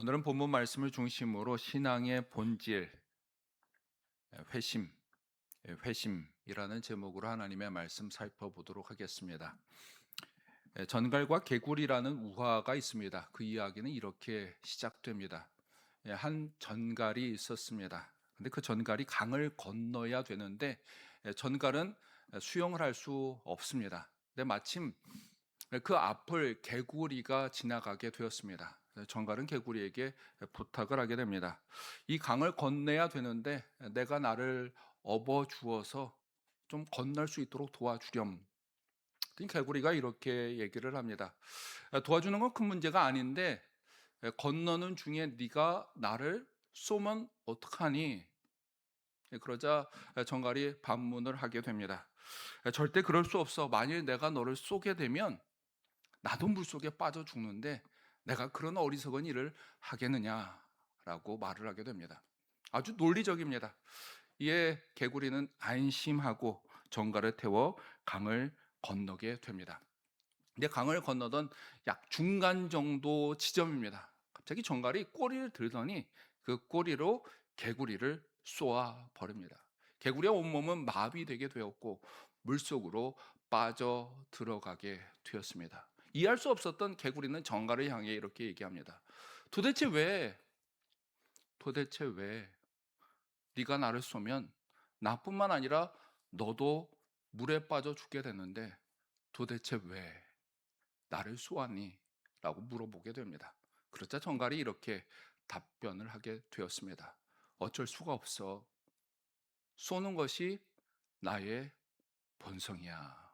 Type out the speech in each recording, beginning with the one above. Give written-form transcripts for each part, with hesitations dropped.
오늘은 본문 말씀을 중심으로 신앙의 본질, 회심, 회심이라는 제목으로 하나님의 말씀 살펴보도록 하겠습니다. 전갈과 개구리라는 우화가 있습니다. 그 이야기는 이렇게 시작됩니다. 한 전갈이 있었습니다. 근데 그 전갈이 강을 건너야 되는데 전갈은 수영을 할 수 없습니다. 근데 마침 그 앞을 개구리가 지나가게 되었습니다. 전갈은 개구리에게 부탁을 하게 됩니다. 이 강을 건너야 되는데 내가 나를 업어 주어서 좀 건널 수 있도록 도와주렴. 개구리가 이렇게 얘기를 합니다. 도와주는 건 큰 문제가 아닌데 건너는 중에 네가 나를 쏘면 어떡하니? 그러자 정갈이 반문을 하게 됩니다. 절대 그럴 수 없어. 만일 내가 너를 쏘게 되면 나도 물속에 빠져 죽는데 내가 그런 어리석은 일을 하겠느냐라고 말을 하게 됩니다. 아주 논리적입니다. 이에 개구리는 안심하고 정갈을 태워 강을 건너게 됩니다. 근데 강을 건너던 약 중간 정도 지점입니다. 갑자기 정갈이 꼬리를 들더니 그 꼬리로 개구리를 쏘아 버립니다. 개구리의 온몸은 마비되게 되었고 물속으로 빠져 들어가게 되었습니다. 이해할 수 없었던 개구리는 정갈을 향해 이렇게 얘기합니다. 도대체 왜, 도대체 왜 네가 나를 쏘면 나뿐만 아니라 너도 물에 빠져 죽게 되는데 도대체 왜 나를 쏘았니? 라고 물어보게 됩니다. 그러자 정갈이 이렇게 답변을 하게 되었습니다. 어쩔 수가 없어. 쏘는 것이 나의 본성이야.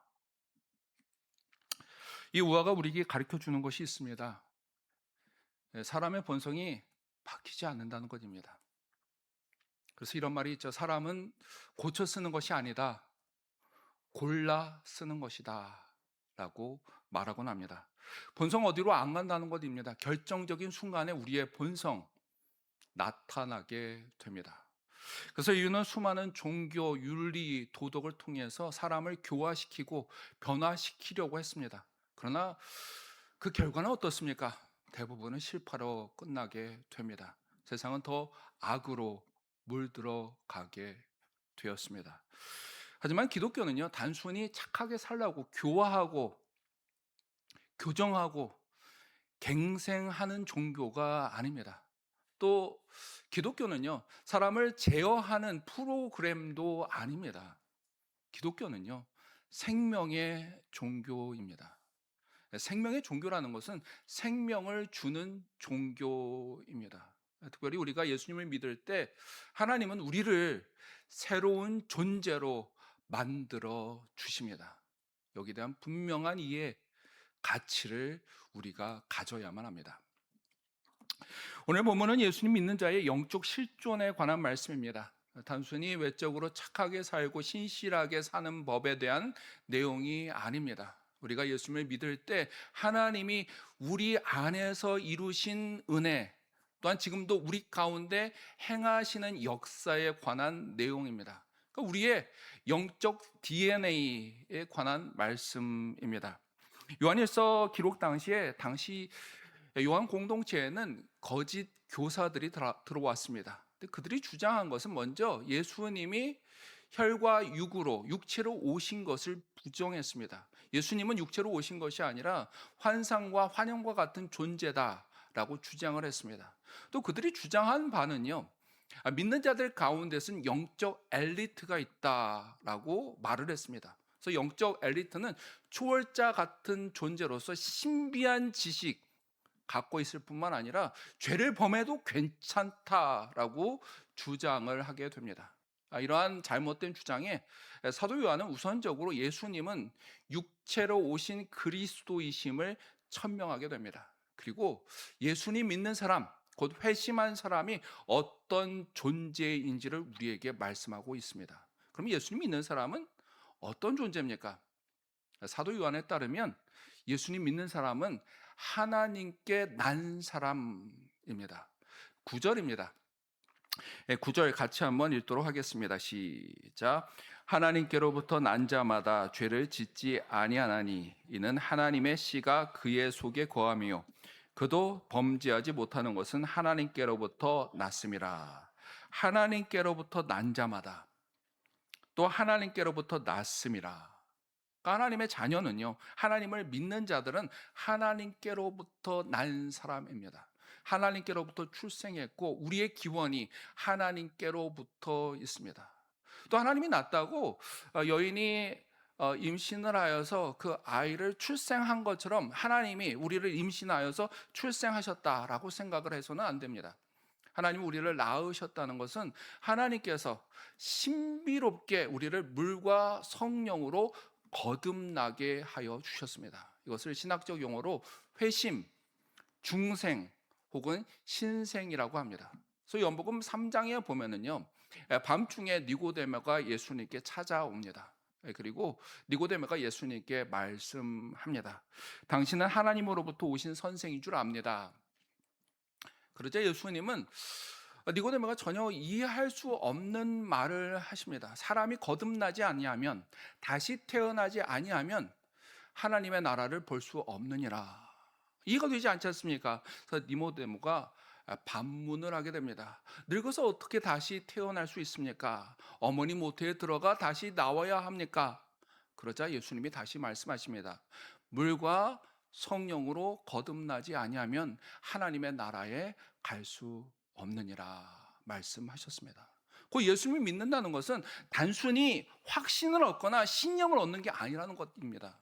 이 우화가 우리에게 가르쳐 주는 것이 있습니다. 사람의 본성이 바뀌지 않는다는 것입니다. 그래서 이런 말이 있죠. 사람은 고쳐 쓰는 것이 아니다. 골라 쓰는 것이다. 라고 말하곤 합니다. 본성 어디로 안 간다는 것입니다. 결정적인 순간에 우리의 본성 나타나게 됩니다. 그래서 이유는 수많은 종교, 윤리, 도덕을 통해서 사람을 교화시키고 변화시키려고 했습니다. 그러나 그 결과는 어떻습니까? 대부분은 실패로 끝나게 됩니다. 세상은 더 악으로 물들어가게 되었습니다. 하지만 기독교는요, 단순히 착하게 살라고 교화하고 교정하고 갱생하는 종교가 아닙니다. 또 기독교는요, 사람을 제어하는 프로그램도 아닙니다. 기독교는요, 생명의 종교입니다. 생명의 종교라는 것은 생명을 주는 종교입니다. 특별히 우리가 예수님을 믿을 때 하나님은 우리를 새로운 존재로 만들어 주십니다. 여기에 대한 분명한 이해, 가치를 우리가 가져야만 합니다. 오늘 본문은 예수님 믿는 자의 영적 실존에 관한 말씀입니다. 단순히 외적으로 착하게 살고 신실하게 사는 법에 대한 내용이 아닙니다. 우리가 예수님을 믿을 때 하나님이 우리 안에서 이루신 은혜, 또한 지금도 우리 가운데 행하시는 역사에 관한 내용입니다. 그러니까 우리의 영적 DNA에 관한 말씀입니다. 요한일서 기록 당시 요한 공동체에는 거짓 교사들이 들어왔습니다. 근데 그들이 주장한 것은 먼저 예수님이 혈과 육으로 육체로 오신 것을 부정했습니다. 예수님은 육체로 오신 것이 아니라 환상과 환영과 같은 존재다라고 주장을 했습니다. 또 그들이 주장한 바는요, 믿는 자들 가운데서는 영적 엘리트가 있다라고 말을 했습니다. 그래서 영적 엘리트는 초월자 같은 존재로서 신비한 지식 갖고 있을 뿐만 아니라 죄를 범해도 괜찮다라고 주장을 하게 됩니다. 이러한 잘못된 주장에 사도 요한은 우선적으로 예수님은 육체로 오신 그리스도이심을 천명하게 됩니다. 그리고 예수님 믿는 사람, 곧 회심한 사람이 어떤 존재인지를 우리에게 말씀하고 있습니다. 그럼 예수님 믿는 사람은 어떤 존재입니까? 사도 요한에 따르면 예수님 믿는 사람은 하나님께 난 사람입니다. 9절입니다. 9절 같이 한번 읽도록 하겠습니다. 시작. 하나님께로부터 난 자마다 죄를 짓지 아니하나니 이는 하나님의 씨가 그의 속에 거하며 그도 범죄하지 못하는 것은 하나님께로부터 났음이라. 하나님께로부터 난 자마다 또 하나님께로부터 났음이라. 하나님의 자녀는요, 하나님을 믿는 자들은 하나님께로부터 난 사람입니다. 하나님께로부터 출생했고 우리의 기원이 하나님께로부터 있습니다. 또 하나님이 낳았다고 여인이 임신을 하여서 그 아이를 출생한 것처럼 하나님이 우리를 임신하여서 출생하셨다라고 생각을 해서는 안 됩니다. 하나님이 우리를 낳으셨다는 것은 하나님께서 신비롭게 우리를 물과 성령으로 거듭나게 하여 주셨습니다. 이것을 신학적 용어로 회심, 중생 혹은 신생이라고 합니다. 그래서 연복음 3장에 보면은요, 밤중에 니고데모가 예수님께 찾아옵니다. 그리고 니고데모가 예수님께 말씀합니다. 당신은 하나님으로부터 오신 선생인 줄 압니다. 그러자 예수님은 니고데모가 전혀 이해할 수 없는 말을 하십니다. 사람이 거듭나지 아니하면, 다시 태어나지 아니하면 하나님의 나라를 볼 수 없느니라. 이해가 되지 않지 않습니까? 그래서 니고데모가 반문을 하게 됩니다. 늙어서 어떻게 다시 태어날 수 있습니까? 어머니 모태에 들어가 다시 나와야 합니까? 그러자 예수님이 다시 말씀하십니다. 물과 성령으로 거듭나지 아니하면 하나님의 나라에 갈 수 없느니라 말씀하셨습니다. 그 예수님을 믿는다는 것은 단순히 확신을 얻거나 신념을 얻는 게 아니라는 것입니다.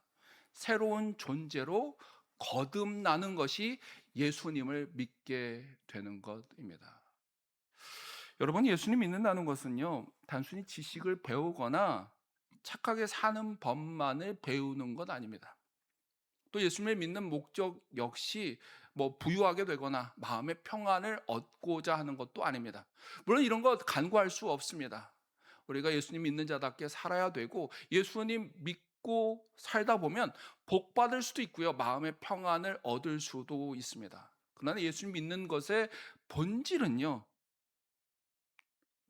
새로운 존재로 거듭나는 것이 예수님을 믿게 되는 것입니다. 여러분, 예수님 믿는다는 것은요, 단순히 지식을 배우거나 착하게 사는 법만을 배우는 것 아닙니다. 또 예수님을 믿는 목적 역시 부유하게 되거나 마음의 평안을 얻고자 하는 것도 아닙니다. 물론 이런 거 간과할 수 없습니다. 우리가 예수님 믿는 자답게 살아야 되고 예수님 믿고 살다 보면 복 받을 수도 있고요, 마음의 평안을 얻을 수도 있습니다. 그러나 예수님 믿는 것의 본질은요,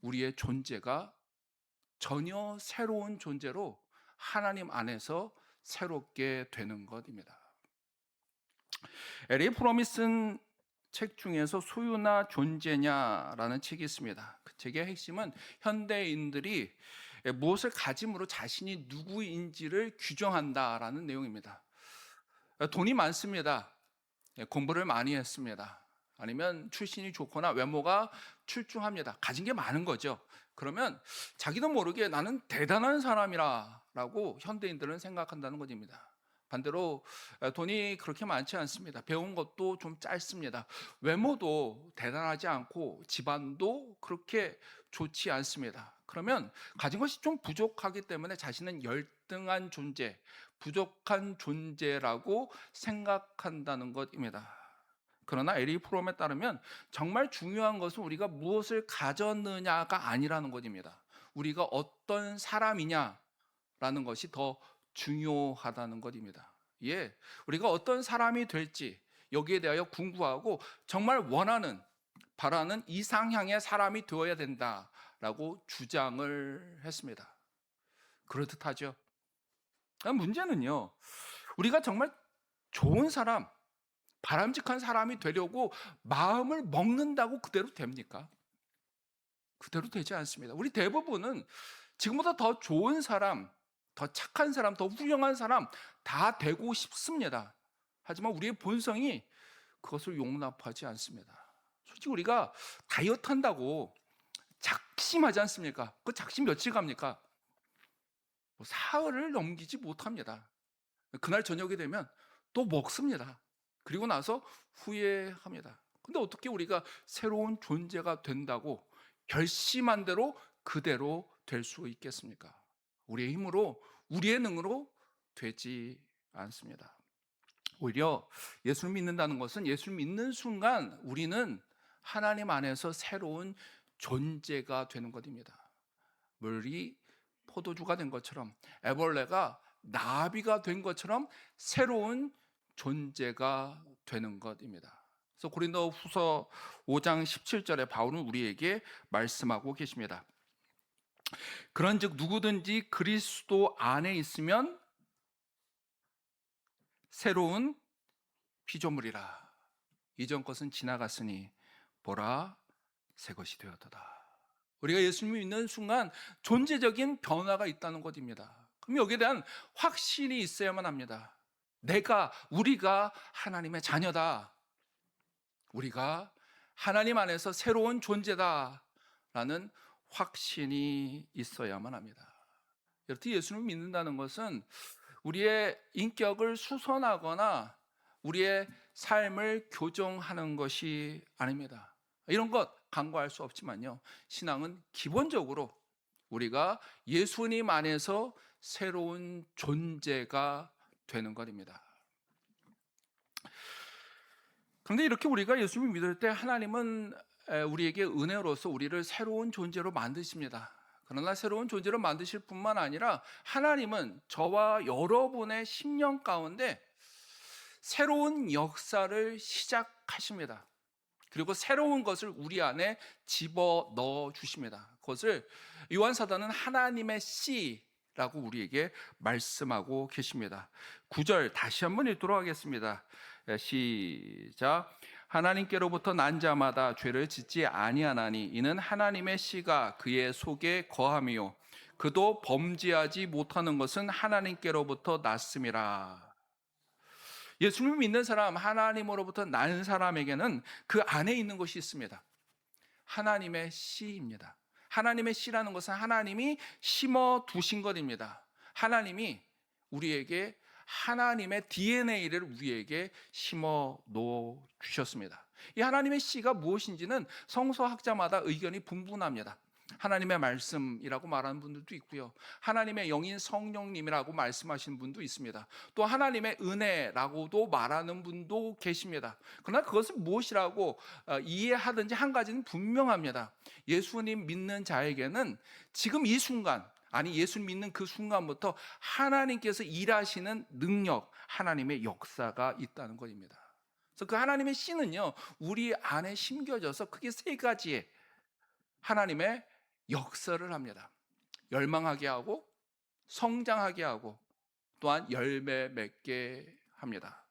우리의 존재가 전혀 새로운 존재로 하나님 안에서 새롭게 되는 것입니다. 에리 프롬이 쓴 책 중에서 소유나 존재냐라는 책이 있습니다. 그 책의 핵심은 현대인들이 무엇을 가짐으로 자신이 누구인지를 규정한다라는 내용입니다. 돈이 많습니다. 공부를 많이 했습니다. 아니면 출신이 좋거나 외모가 출중합니다. 가진 게 많은 거죠. 그러면 자기도 모르게 나는 대단한 사람이라고 현대인들은 생각한다는 것입니다. 반대로 돈이 그렇게 많지 않습니다. 배운 것도 좀 짧습니다. 외모도 대단하지 않고 집안도 그렇게 좋지 않습니다. 그러면 가진 것이 좀 부족하기 때문에 자신은 열등한 존재, 부족한 존재라고 생각한다는 것입니다. 그러나 에리 프롬에 따르면 정말 중요한 것은 우리가 무엇을 가졌느냐가 아니라는 것입니다. 우리가 어떤 사람이냐라는 것이 더 중요하다는 것입니다. 예, 우리가 어떤 사람이 될지 여기에 대하여 궁구하고 정말 원하는, 바라는 이상향의 사람이 되어야 된다라고 주장을 했습니다. 그렇듯하죠. 문제는요, 우리가 정말 좋은 사람, 바람직한 사람이 되려고 마음을 먹는다고 그대로 됩니까? 그대로 되지 않습니다. 우리 대부분은 지금보다 더 좋은 사람, 더 착한 사람, 더 훌륭한 사람 다 되고 싶습니다. 하지만 우리의 본성이 그것을 용납하지 않습니다. 솔직히 우리가 다이어트 한다고 작심하지 않습니까? 그 작심 며칠 갑니까? 사흘을 넘기지 못합니다. 그날 저녁이 되면 또 먹습니다. 그리고 나서 후회합니다. 근데 어떻게 우리가 새로운 존재가 된다고 결심한 대로 그대로 될 수 있겠습니까? 우리의 힘으로, 우리의 능으로 되지 않습니다. 오히려 예수를 믿는다는 것은 예수를 믿는 순간 우리는 하나님 안에서 새로운 존재가 되는 것입니다. 물이 포도주가 된 것처럼, 애벌레가 나비가 된 것처럼 새로운 존재가 되는 것입니다. 그래서 고린도 후서 5장 17절에 바울은 우리에게 말씀하고 계십니다. 그런즉 누구든지 그리스도 안에 있으면 새로운 피조물이라. 이전 것은 지나갔으니 보라 새 것이 되었도다. 우리가 예수님을 믿는 순간 존재적인 변화가 있다는 것입니다. 그럼 여기에 대한 확신이 있어야만 합니다. 우리가 하나님의 자녀다. 우리가 하나님 안에서 새로운 존재다라는 확신이 있어야만 합니다. 여튼 예수님을 믿는다는 것은 우리의 인격을 수선하거나 우리의 삶을 교정하는 것이 아닙니다. 이런 것 간과할 수 없지만요. 신앙은 기본적으로 우리가 예수님 안에서 새로운 존재가 되는 것입니다. 그런데 이렇게 우리가 예수님을 믿을 때 하나님은 우리에게 은혜로서 우리를 새로운 존재로 만드십니다. 그러나 새로운 존재로 만드실 뿐만 아니라 하나님은 저와 여러분의 심령 가운데 새로운 역사를 시작하십니다. 그리고 새로운 것을 우리 안에 집어넣어 주십니다. 그것을 요한 사도는 하나님의 씨라고 우리에게 말씀하고 계십니다. 9절 다시 한번 읽도록 하겠습니다. 시작. 하나님께로부터 난 자마다 죄를 짓지 아니하나니 이는 하나님의 씨가 그의 속에 거함이요 그도 범죄하지 못하는 것은 하나님께로부터 났음이라. 예수님을 믿는 사람, 하나님으로부터 난 사람에게는 그 안에 있는 것이 있습니다. 하나님의 씨입니다. 하나님의 씨라는 것은 하나님이 심어 두신 것입니다. 하나님이 우리에게 하나님의 DNA를 우리에게 심어 놓아 주셨습니다. 이 하나님의 씨가 무엇인지는 성서학자마다 의견이 분분합니다. 하나님의 말씀이라고 말하는 분들도 있고요. 하나님의 영인 성령님이라고 말씀하시는 분도 있습니다. 또 하나님의 은혜라고도 말하는 분도 계십니다. 그러나 그것은 무엇이라고 이해하든지 한 가지는 분명합니다. 예수님 믿는 자에게는 지금 이 순간, 아니 예수님 믿는 그 순간부터 하나님께서 일하시는 능력, 하나님의 역사가 있다는 것입니다. 그래서 그 하나님의 씨는요, 우리 안에 심겨져서 크게 세 가지의 하나님의 역사를 합니다. 열망하게 하고 성장하게 하고 또한 열매 맺게 합니다.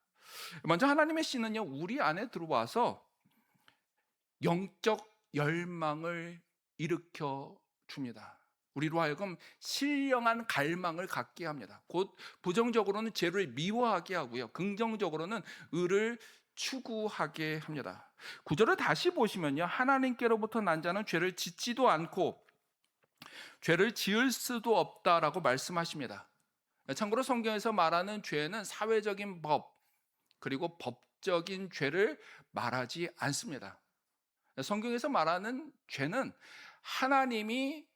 먼저 하나님의 씨는요, 우리 안에 들어와서 영적 열망을 일으켜 줍니다. 우리로 하여금 신령한 갈망을 갖게 합니다. 곧 부정적으로는 죄를 미워하게 하고요, 긍정적으로는 의를 추구하게 합니다. 9절을 다시 보시면요, 하나님께로부터 난 자는 죄를 짓지도 않고 죄를 지을 수도 없다라고 말씀하십니다. 참고로 성경에서 말하는 죄는 사회적인 법 그리고 법적인 죄를 말하지 않습니다. 성경에서 말하는 죄는 하나님이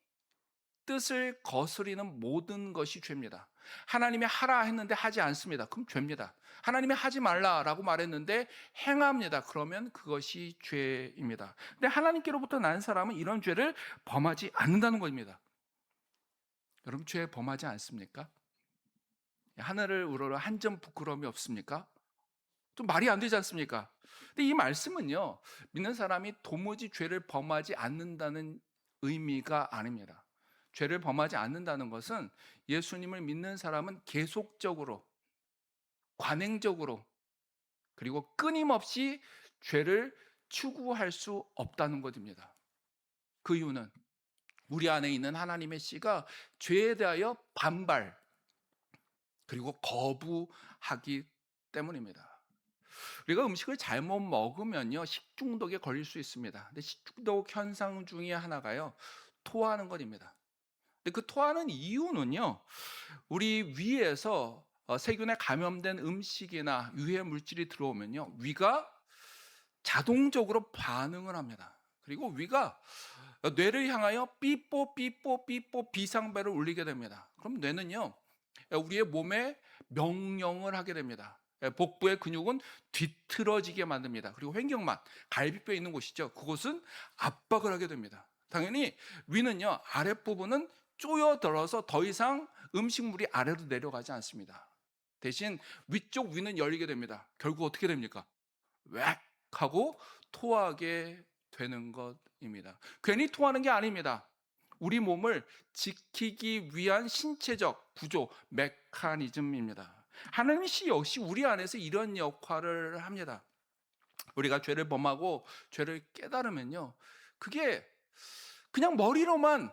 뜻을 거스리는 모든 것이 죄입니다. 하나님이 하라 했는데 하지 않습니다. 그럼 죄입니다. 하나님이 하지 말라라고 말했는데 행합니다. 그러면 그것이 죄입니다. 근데 하나님께로부터 난 사람은 이런 죄를 범하지 않는다는 겁니다. 여러분, 죄 범하지 않습니까? 하늘을 우러러 한 점 부끄러움이 없습니까? 좀 말이 안 되지 않습니까? 근데 이 말씀은요, 믿는 사람이 도무지 죄를 범하지 않는다는 의미가 아닙니다. 죄를 범하지 않는다는 것은 예수님을 믿는 사람은 계속적으로, 관행적으로, 그리고 끊임없이 죄를 추구할 수 없다는 것입니다. 그 이유는 우리 안에 있는 하나님의 씨가 죄에 대하여 반발 그리고 거부하기 때문입니다. 우리가 음식을 잘못 먹으면요, 식중독에 걸릴 수 있습니다. 근데 식중독 현상 중에 하나가요, 토하는 것입니다. 근데 그 토하는 이유는요, 우리 위에서 세균에 감염된 음식이나 유해 물질이 들어오면요, 위가 자동적으로 반응을 합니다. 그리고 위가 뇌를 향하여 삐뽀 삐뽀 삐뽀 비상벨을 울리게 됩니다. 그럼 뇌는요, 우리의 몸에 명령을 하게 됩니다. 복부의 근육은 뒤틀어지게 만듭니다. 그리고 횡격막, 갈비뼈 있는 곳이죠, 그곳은 압박을 하게 됩니다. 당연히 위는요, 아랫부분은 쪼여들어서 더 이상 음식물이 아래로 내려가지 않습니다. 대신 위쪽 위는 열리게 됩니다. 결국 어떻게 됩니까? 웩 하고 토하게 되는 것입니다. 괜히 토하는 게 아닙니다. 우리 몸을 지키기 위한 신체적 구조, 메커니즘입니다. 하나님의 씨 역시 우리 안에서 이런 역할을 합니다. 우리가 죄를 범하고 죄를 깨달으면요, 그게 그냥 머리로만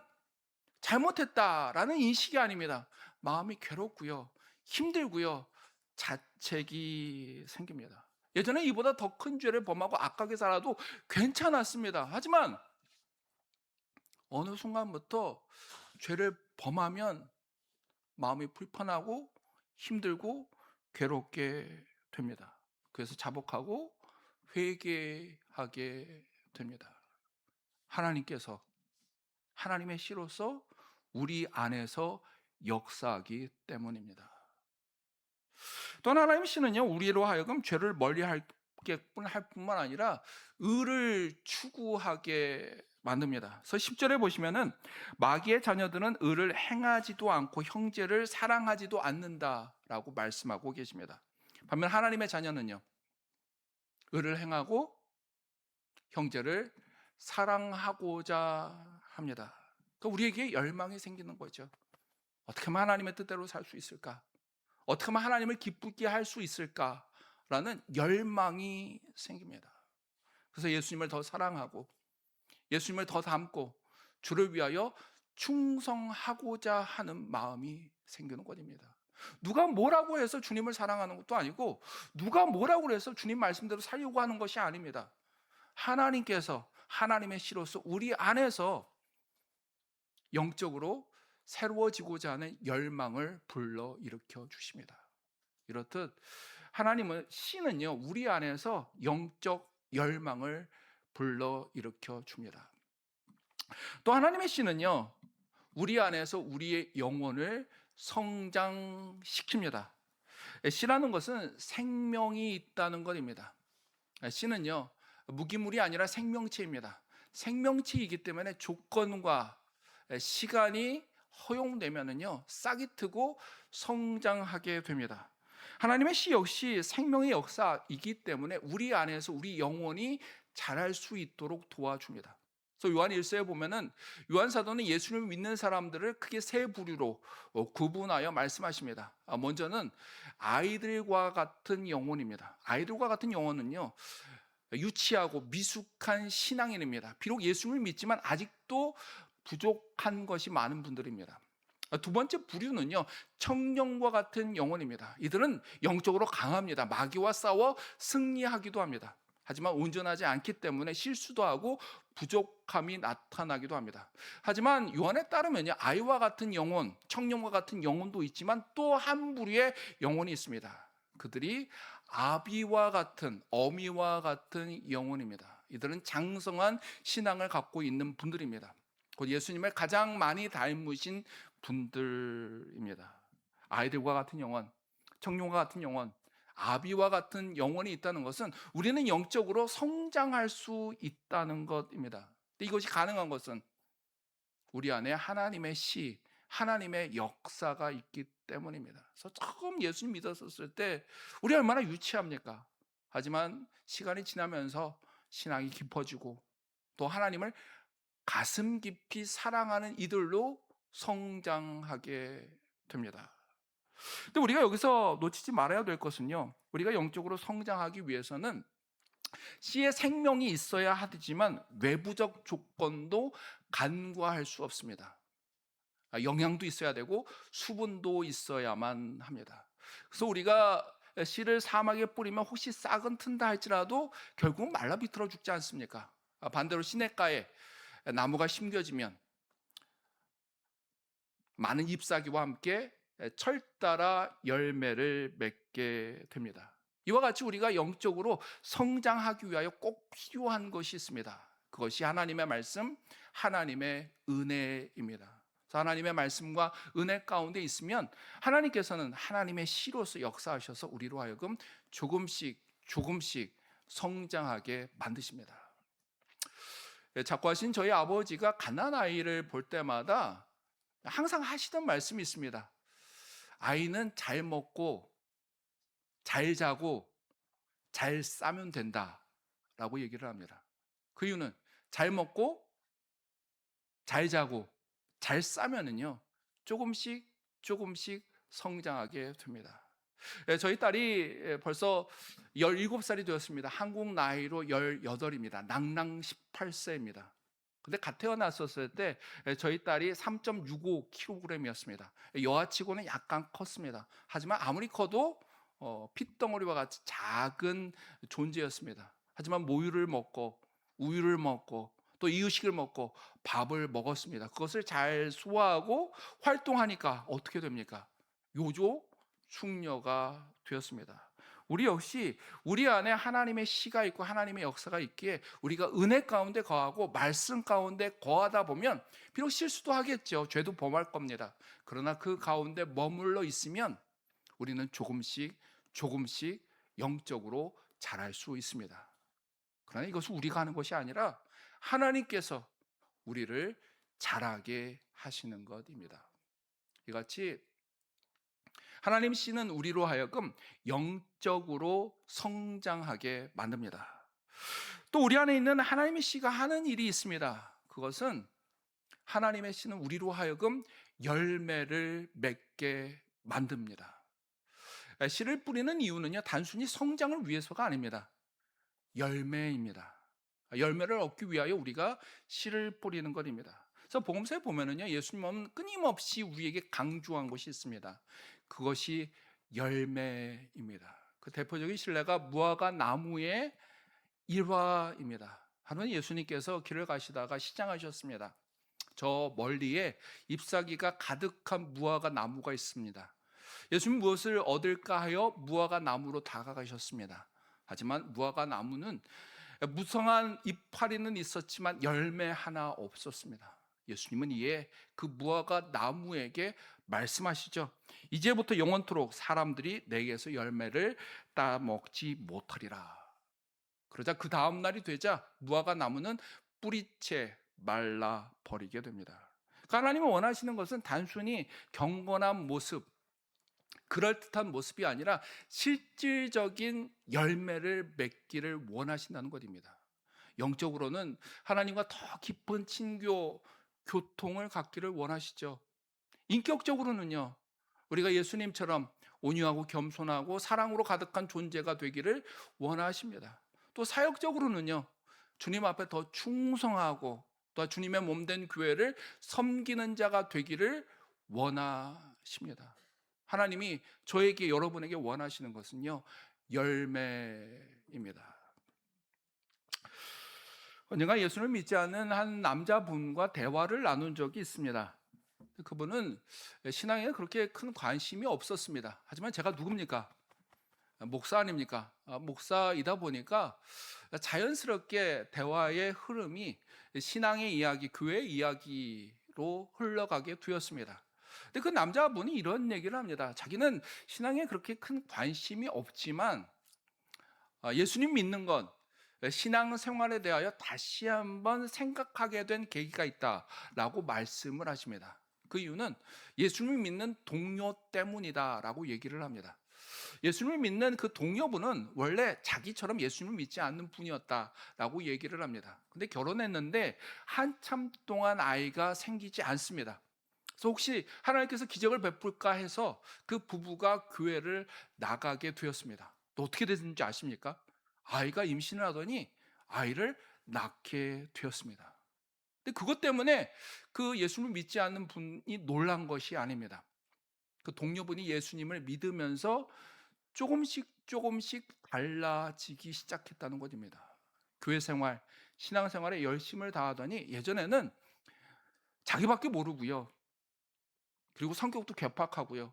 잘못했다라는 인식이 아닙니다. 마음이 괴롭고요, 힘들고요, 자책이 생깁니다. 예전에 이보다 더 큰 죄를 범하고 악하게 살아도 괜찮았습니다. 하지만 어느 순간부터 죄를 범하면 마음이 불편하고 힘들고 괴롭게 됩니다. 그래서 자복하고 회개하게 됩니다. 하나님께서, 하나님의 씨로서 우리 안에서 역사하기 때문입니다. 또한 하나님의 씨는요, 우리로 하여금 죄를 멀리할 할 뿐만 아니라 의를 추구하게 만듭니다. 그래서 10절에 보시면은 마귀의 자녀들은 의를 행하지도 않고 형제를 사랑하지도 않는다라고 말씀하고 계십니다. 반면 하나님의 자녀는요, 의를 행하고 형제를 사랑하고자 합니다. 그러니까 우리에게 열망이 생기는 거죠. 어떻게 하면 하나님의 뜻대로 살 수 있을까? 어떻게 하면 하나님을 기쁘게 할 수 있을까라는 열망이 생깁니다. 그래서 예수님을 더 사랑하고 예수님을 더 닮고 주를 위하여 충성하고자 하는 마음이 생기는 것입니다. 누가 뭐라고 해서 주님을 사랑하는 것도 아니고 누가 뭐라고 해서 주님 말씀대로 살려고 하는 것이 아닙니다. 하나님께서 하나님의 씨로서 우리 안에서 영적으로 새로워지고자 하는 열망을 불러 일으켜 주십니다. 이렇듯 하나님은 씨는요, 우리 안에서 영적 열망을 불러 일으켜 줍니다. 또 하나님의 씨는요, 우리 안에서 우리의 영혼을 성장시킵니다. 씨라는 것은 생명이 있다는 것입니다. 씨는요, 무기물이 아니라 생명체입니다. 생명체이기 때문에 조건과 시간이 허용되면은요, 싹이 트고 성장하게 됩니다. 하나님의 씨 역시 생명의 역사이기 때문에 우리 안에서 우리 영혼이 자랄 수 있도록 도와줍니다. 그래서 요한 1서에 보면은 요한 사도는 예수님을 믿는 사람들을 크게 세 부류로 구분하여 말씀하십니다. 먼저는 아이들과 같은 영혼입니다. 아이들과 같은 영혼은요, 유치하고 미숙한 신앙인입니다. 비록 예수님을 믿지만 아직도 부족한 것이 많은 분들입니다. 두 번째 부류는요, 청년과 같은 영혼입니다. 이들은 영적으로 강합니다. 마귀와 싸워 승리하기도 합니다. 하지만 온전하지 않기 때문에 실수도 하고 부족함이 나타나기도 합니다. 하지만 요한에 따르면요, 아이와 같은 영혼, 청년과 같은 영혼도 있지만 또 한 부류의 영혼이 있습니다. 그들이 아비와 같은, 어미와 같은 영혼입니다. 이들은 장성한 신앙을 갖고 있는 분들입니다. 곧 예수님을 가장 많이 닮으신 분들입니다. 아이들과 같은 영혼, 청년과 같은 영혼, 아비와 같은 영혼이 있다는 것은 우리는 영적으로 성장할 수 있다는 것입니다. 이것이 가능한 것은 우리 안에 하나님의 씨, 하나님의 역사가 있기 때문입니다. 그래서 처음 예수님 믿었을 때 우리 얼마나 유치합니까? 하지만 시간이 지나면서 신앙이 깊어지고 또 하나님을 가슴 깊이 사랑하는 이들로 성장하게 됩니다. 근데 우리가 여기서 놓치지 말아야 될 것은요, 우리가 영적으로 성장하기 위해서는 씨의 생명이 있어야 하지만 외부적 조건도 간과할 수 없습니다. 영양도 있어야 되고 수분도 있어야만 합니다. 그래서 우리가 씨를 사막에 뿌리면 혹시 싹은 튼다 할지라도 결국 말라 비틀어 죽지 않습니까? 반대로 시냇가에 나무가 심겨지면 많은 잎사귀와 함께 철따라 열매를 맺게 됩니다. 이와 같이 우리가 영적으로 성장하기 위하여 꼭 필요한 것이 있습니다. 그것이 하나님의 말씀, 하나님의 은혜입니다. 그래서 하나님의 말씀과 은혜 가운데 있으면 하나님께서는 하나님의 씨로서 역사하셔서 우리로 하여금 조금씩 성장하게 만드십니다. 작고하신 저희 아버지가 갓난 아이를 볼 때마다 항상 하시던 말씀이 있습니다. 아이는 잘 먹고 잘 자고 잘 싸면 된다라고 얘기를 합니다. 그 이유는 잘 먹고 잘 자고 잘 싸면은요, 조금씩 성장하게 됩니다. 저희 딸이 벌써 17살이 되었습니다. 한국 나이로 18입니다. 낭낭 18세입니다. 근데 갓 태어났었을 때 저희 딸이 3.65kg이었습니다. 여아치고는 약간 컸습니다. 하지만 아무리 커도 핏덩어리와 같이 작은 존재였습니다. 하지만 모유를 먹고 우유를 먹고 또 이유식을 먹고 밥을 먹었습니다. 그것을 잘 소화하고 활동하니까 어떻게 됩니까? 요조 숙녀가 되었습니다. 우리 역시 우리 안에 하나님의 시가 있고 하나님의 역사가 있기에 우리가 은혜 가운데 거하고 말씀 가운데 거하다 보면 비록 실수도 하겠죠. 죄도 범할 겁니다. 그러나 그 가운데 머물러 있으면 우리는 조금씩 영적으로 자랄 수 있습니다. 그러나 이것은 우리가 하는 것이 아니라 하나님께서 우리를 자라게 하시는 것입니다. 이같이 하나님 씨는 우리로 하여금 영적으로 성장하게 만듭니다. 또 우리 안에 있는 하나님의 씨가 하는 일이 있습니다. 그것은 하나님의 씨는 우리로 하여금 열매를 맺게 만듭니다. 씨를 뿌리는 이유는요, 단순히 성장을 위해서가 아닙니다. 열매입니다. 열매를 얻기 위하여 우리가 씨를 뿌리는 것입니다. 그래서 복음서에 보면은요, 예수님은 끊임없이 우리에게 강조한 것이 있습니다. 그것이 열매입니다. 그 대표적인 신뢰가 무화과 나무의 일화입니다. 하루는 예수님께서 길을 가시다가 시장하셨습니다. 저 멀리에 잎사귀가 가득한 무화과 나무가 있습니다. 예수님 무엇을 얻을까 하여 무화과 나무로 다가가셨습니다. 하지만 무화과 나무는 무성한 이파리는 있었지만 열매 하나 없었습니다. 예수님은 이에 그 무화과 나무에게 말씀하시죠. 이제부터 영원토록 사람들이 내게서 열매를 따먹지 못하리라. 그러자 그 다음 날이 되자 무화과 나무는 뿌리채 말라 버리게 됩니다. 하나님이 원하시는 것은 단순히 경건한 모습, 그럴듯한 모습이 아니라 실질적인 열매를 맺기를 원하신다는 것입니다. 영적으로는 하나님과 더 깊은 친교, 교통을 갖기를 원하시죠. 인격적으로는요, 우리가 예수님처럼 온유하고 겸손하고 사랑으로 가득한 존재가 되기를 원하십니다. 또 사역적으로는요, 주님 앞에 더 충성하고 또 주님의 몸된 교회를 섬기는 자가 되기를 원하십니다. 하나님이 저에게, 여러분에게 원하시는 것은요, 열매입니다. 언젠가 예수를 믿지 않는 한 남자분과 대화를 나눈 적이 있습니다. 그분은 신앙에 그렇게 큰 관심이 없었습니다. 하지만 제가 누굽니까? 목사 아닙니까? 목사이다 보니까 자연스럽게 대화의 흐름이 신앙의 이야기, 교회의 이야기로 흘러가게 되었습니다. 근데 그 남자분이 이런 얘기를 합니다. 자기는 신앙에 그렇게 큰 관심이 없지만 예수님 믿는 건 신앙 생활에 대하여 다시 한번 생각하게 된 계기가 있다라고 말씀을 하십니다. 그 이유는 예수님을 믿는 동료 때문이다라고 얘기를 합니다. 예수님을 믿는 그 동료분은 원래 자기처럼 예수님을 믿지 않는 분이었다라고 얘기를 합니다. 근데 결혼했는데 한참 동안 아이가 생기지 않습니다. 그래서 혹시 하나님께서 기적을 베풀까 해서 그 부부가 교회를 나가게 되었습니다. 또 어떻게 됐는지 아십니까? 아이가 임신을 하더니 아이를 낳게 되었습니다. 근데 그것 때문에 그 예수님을 믿지 않는 분이 놀란 것이 아닙니다. 그 동료분이 예수님을 믿으면서 조금씩 달라지기 시작했다는 것입니다. 교회 생활, 신앙 생활에 열심을 다하더니 예전에는 자기밖에 모르고요. 그리고 성격도 괴팍하고요.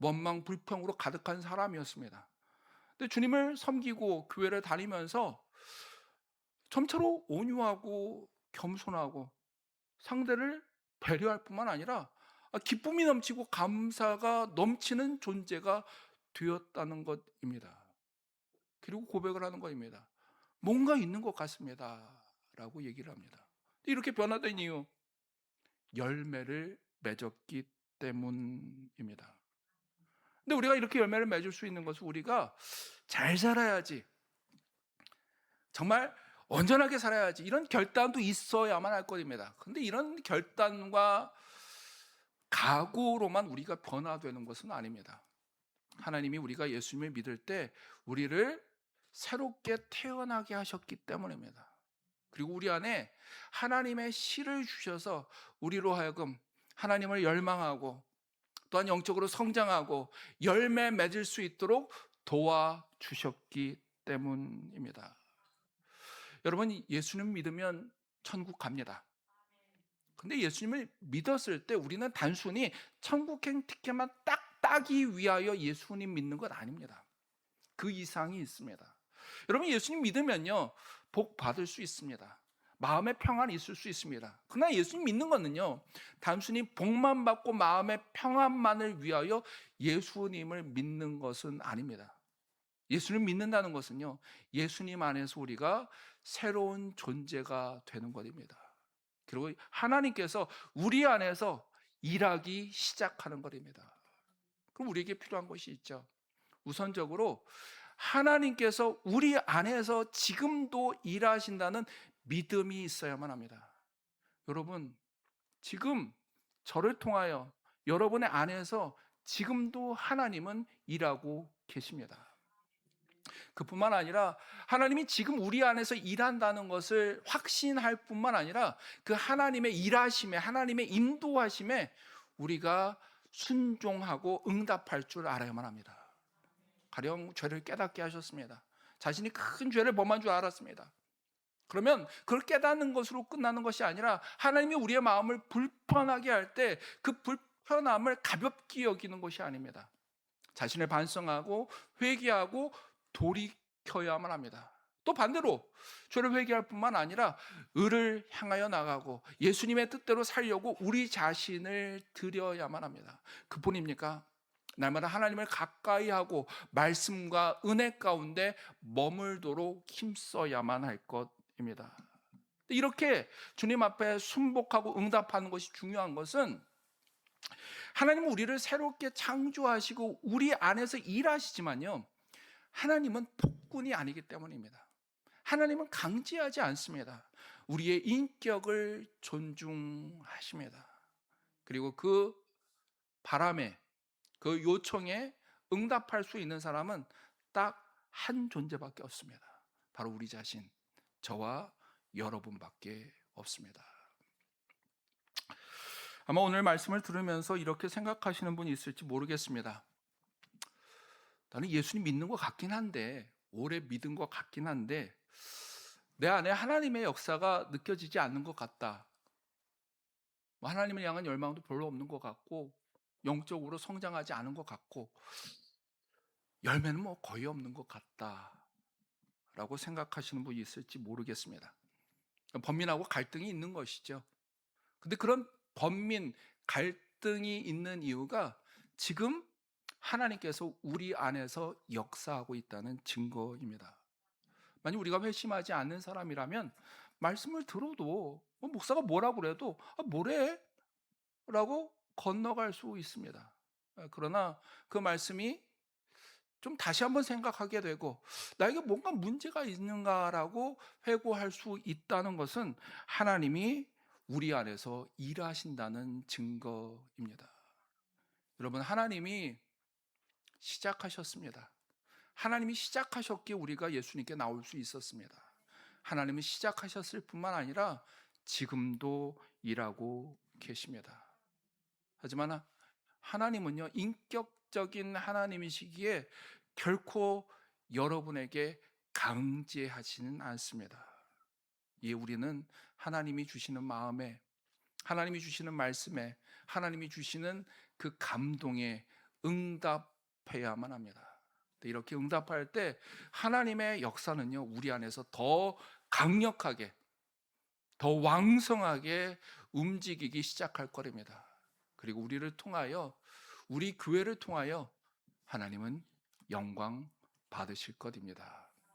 원망, 불평으로 가득한 사람이었습니다. 근데 주님을 섬기고 교회를 다니면서 점차로 온유하고 겸손하고 상대를 배려할 뿐만 아니라 기쁨이 넘치고 감사가 넘치는 존재가 되었다는 것입니다. 그리고 고백을 하는 것입니다. 뭔가 있는 것 같습니다. 라고 얘기를 합니다. 이렇게 변화된 이유, 열매를 맺었기 때문입니다. 근데 우리가 이렇게 열매를 맺을 수 있는 것은 우리가 잘 살아야지, 정말 온전하게 살아야지, 이런 결단도 있어야만 할 것입니다. 근데 이런 결단과 각오로만 우리가 변화되는 것은 아닙니다. 하나님이 우리가 예수님을 믿을 때 우리를 새롭게 태어나게 하셨기 때문입니다. 그리고 우리 안에 하나님의 씨를 주셔서 우리로 하여금 하나님을 열망하고 또한 영적으로 성장하고 열매 맺을 수 있도록 도와주셨기 때문입니다. 여러분, 예수님 믿으면 천국 갑니다. 근데 예수님을 믿었을 때 우리는 단순히 천국행 티켓만 딱 따기 위하여 예수님 믿는 것 아닙니다. 그 이상이 있습니다. 여러분, 예수님 믿으면요, 복 받을 수 있습니다. 마음의 평안이 있을 수 있습니다. 그러나 예수님 믿는 것은요, 단순히 복만 받고 마음의 평안만을 위하여 예수님을 믿는 것은 아닙니다. 예수님 믿는다는 것은요, 예수님 안에서 우리가 새로운 존재가 되는 것입니다. 그리고 하나님께서 우리 안에서 일하기 시작하는 것입니다. 그럼 우리에게 필요한 것이 있죠. 우선적으로 하나님께서 우리 안에서 지금도 일하신다는 믿음이 있어야만 합니다. 여러분, 지금 저를 통하여 여러분의 안에서 지금도 하나님은 일하고 계십니다. 그뿐만 아니라 하나님이 지금 우리 안에서 일한다는 것을 확신할 뿐만 아니라 그 하나님의 일하심에, 하나님의 인도하심에 우리가 순종하고 응답할 줄 알아야만 합니다. 가령 죄를 깨닫게 하셨습니다. 자신이 큰 죄를 범한 줄 알았습니다. 그러면 그걸 깨닫는 것으로 끝나는 것이 아니라 하나님이 우리의 마음을 불편하게 할 때 그 불편함을 가볍게 여기는 것이 아닙니다. 자신을 반성하고 회개하고 돌이켜야만 합니다. 또 반대로 죄를 회개할 뿐만 아니라 의를 향하여 나가고 예수님의 뜻대로 살려고 우리 자신을 드려야만 합니다. 그뿐입니까? 날마다 하나님을 가까이 하고 말씀과 은혜 가운데 머물도록 힘써야만 할 것입니다. 이렇게 주님 앞에 순복하고 응답하는 것이 중요한 것은 하나님은 우리를 새롭게 창조하시고 우리 안에서 일하시지만요, 하나님은 폭군이 아니기 때문입니다. 하나님은 강제하지 않습니다. 우리의 인격을 존중하십니다. 그리고 그 바람에, 그 요청에 응답할 수 있는 사람은 딱 한 존재밖에 없습니다. 바로 우리 자신, 저와 여러분밖에 없습니다. 아마 오늘 말씀을 들으면서 이렇게 생각하시는 분이 있을지 모르겠습니다. 나는 예수님 믿는 것 같긴 한데, 오래 믿은 것 같긴 한데 내 안에 하나님의 역사가 느껴지지 않는 것 같다. 하나님을 향한 열망도 별로 없는 것 같고 영적으로 성장하지 않은 것 같고 열매는 뭐 거의 없는 것 같다라고 생각하시는 분이 있을지 모르겠습니다. 번민하고 갈등이 있는 것이죠. 근데 그런 번민, 갈등이 있는 이유가 지금 하나님께서 우리 안에서 역사하고 있다는 증거입니다. 만약 우리가 회심하지 않는 사람이라면 말씀을 들어도 목사가 뭐라고 그래도 뭐래? 라고 건너갈 수 있습니다. 그러나 그 말씀이 좀 다시 한번 생각하게 되고 나에게 뭔가 문제가 있는가라고 회고할 수 있다는 것은 하나님이 우리 안에서 일하신다는 증거입니다. 여러분, 하나님이 시작하셨습니다. 하나님이 시작하셨기에 우리가 예수님께 나올 수 있었습니다. 하나님은 시작하셨을 뿐만 아니라 지금도 일하고 계십니다. 하지만 하나님은요, 인격적인 하나님이시기에 결코 여러분에게 강제하지는 않습니다. 이에 우리는 하나님이 주시는 마음에, 하나님이 주시는 말씀에, 하나님이 주시는 그 감동에 응답해야만 합니다. 이렇게 응답할 때 하나님의 역사는요, 우리 안에서 더 강력하게, 더 왕성하게 움직이기 시작할 것입니다. 그리고 우리를 통하여, 우리 교회를 통하여 하나님은 영광 받으실 것입니다.